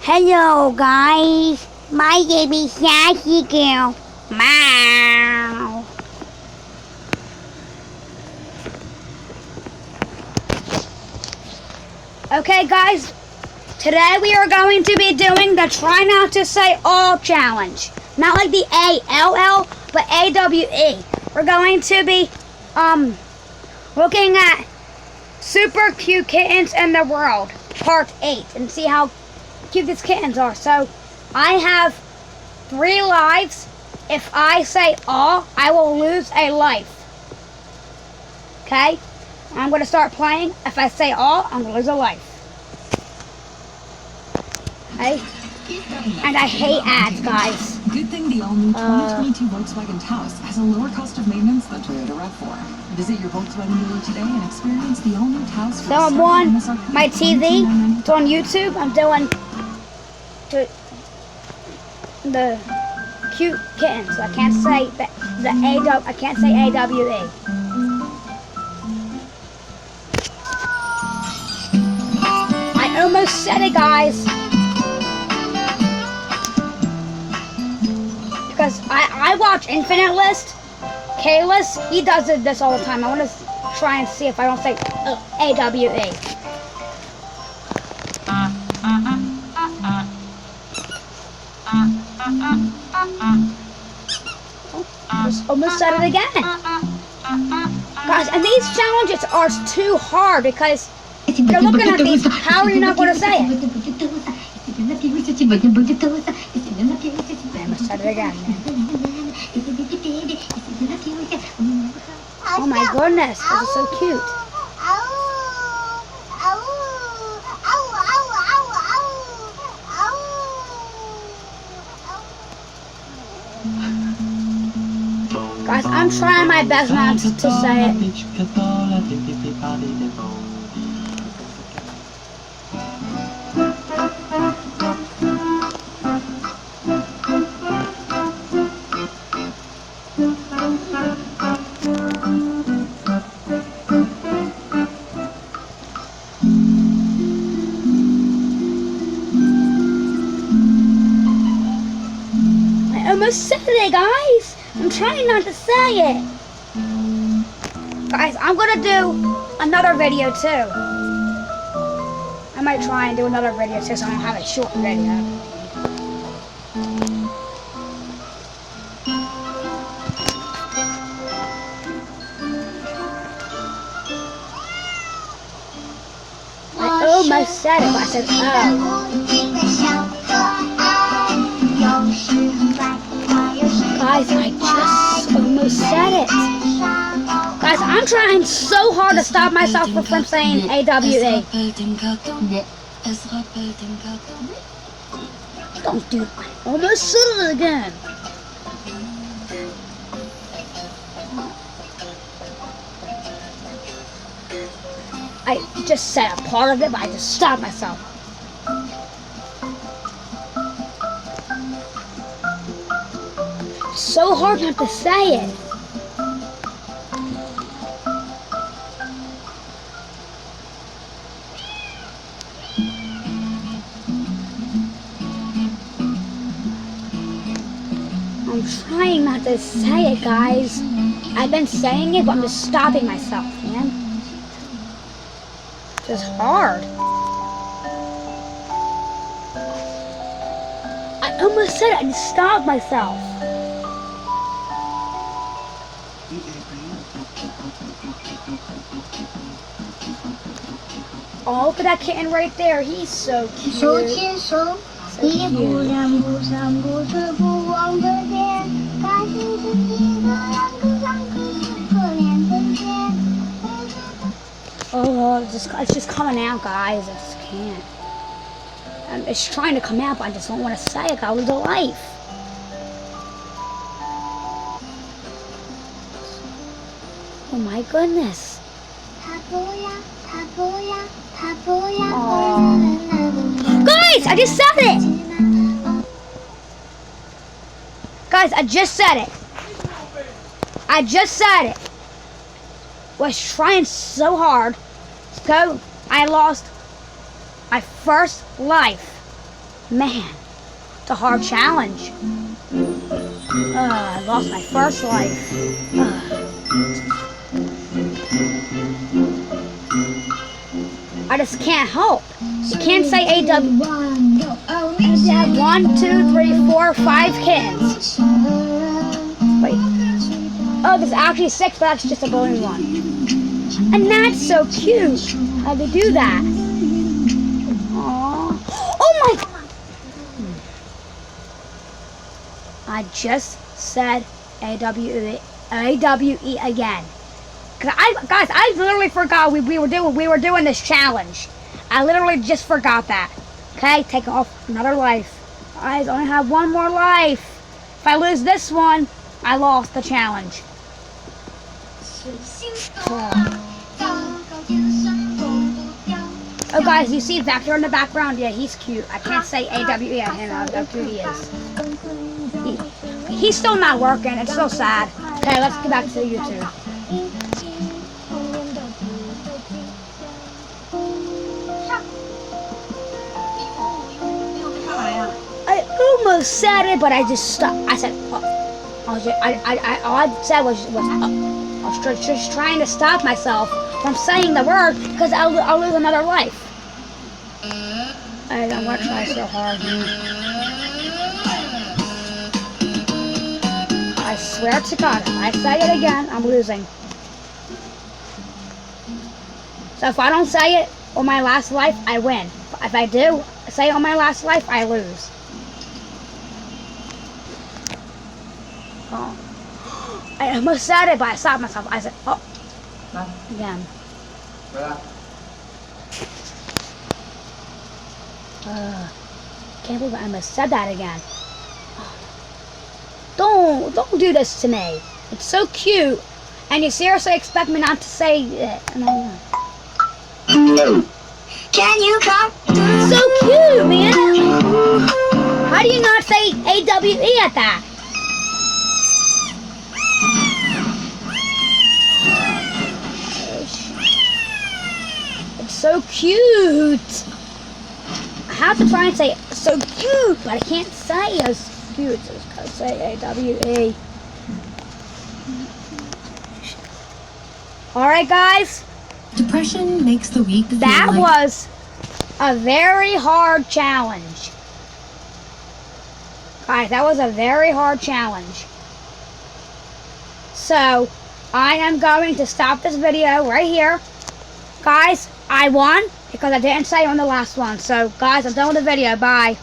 Hello guys, my name is Sassy Girl. Meow. Okay guys, today we are going to be doing the try not to say all challenge. Not like the A-L-L, but A-W-E. We're going to be looking at super cute kittens in the world, part 8, and see how cute these kittens are. So I have 3 lives. If I say all, I will lose a life. Okay? I'm going to start playing. If I say all, I'm going to lose a life. Okay? And I hate ads, guys. Good thing the all-new 2022 Volkswagen Taos has a lower cost of maintenance than Toyota RAV4. Visit your Volkswagen dealer today and experience the all-new Taos. So I'm on my TV. It's on YouTube. I'm doing the cute kittens. So I can't say I can't say AWE. I almost said it, guys. Because I watch Infinite List, K-List, he does this all the time. I want to try and see if I don't say AWE. Almost said it again. Guys, and these challenges are too hard because you're looking at these, how are you not going to say it? I said it again. Oh my goodness, this is so cute. Guys, I'm trying my best not to say it. I almost said it, guys. I'm trying not to say it. Guys, I'm gonna do another video too. I might try and do another video too so I don't have a short video. I almost said it, but I said Guys, I just almost said it. Guys, I'm trying so hard to stop myself from saying AWE. Don't do it. I almost said it again. I just said a part of it, but I just stopped myself. So hard not to say it. I'm trying not to say it, guys. I've been saying it, but I'm just stopping myself, man. It's just hard. I almost said it, I just stopped myself. Oh, look at that kitten right there. He's so cute. So cute. Oh, it's just coming out, guys. I just can't. It's trying to come out, but I just don't want to say it. I'll lose a life. Oh my goodness. Guys, I just said it! Guys, I just said it. I just said it. Was trying so hard. So I lost my first life. Man, it's a hard challenge. I lost my first life. I just can't help. You can't say AW. You have 1, 2, 3, 4, 5 kittens. Wait. Oh, there's actually 6, but that's just a balloon one. And that's so cute. How they do that? Aww. Oh my! I just said AWE again. Guys, I literally forgot we were doing this challenge. I literally just forgot that. Okay, take off another life. I only have one more life. If I lose this one, I lost the challenge. Oh guys, you see Vector in the background? Yeah, he's cute. I can't say AWE at him how cute he is. He's still not working. It's so sad. Okay, let's get back to YouTube. I almost said it, but I just stopped. I said, all I said was I was just trying to stop myself from saying the word because I'll lose another life. I don't want to try so hard. I swear to God, if I say it again, I'm losing. So if I don't say it on my last life, I win. If I do say it on my last life, I lose. Oh. I almost said it, but I stopped myself. I said, oh. Again. Can't believe I almost said that again. Don't do this to me. It's so cute, and you seriously expect me not to say it? No. Can you come? It's so cute, man. How do you not say AWE at that? It's so cute. I have to try and say so cute, but I can't say as cute. So I gotta say AWE. Alright guys. Depression makes the weak feel That like... was a very hard challenge. Guys, that was a very hard challenge. So, I am going to stop this video right here. Guys, I won because I didn't say on the last one. So, guys, I'm done with the video. Bye.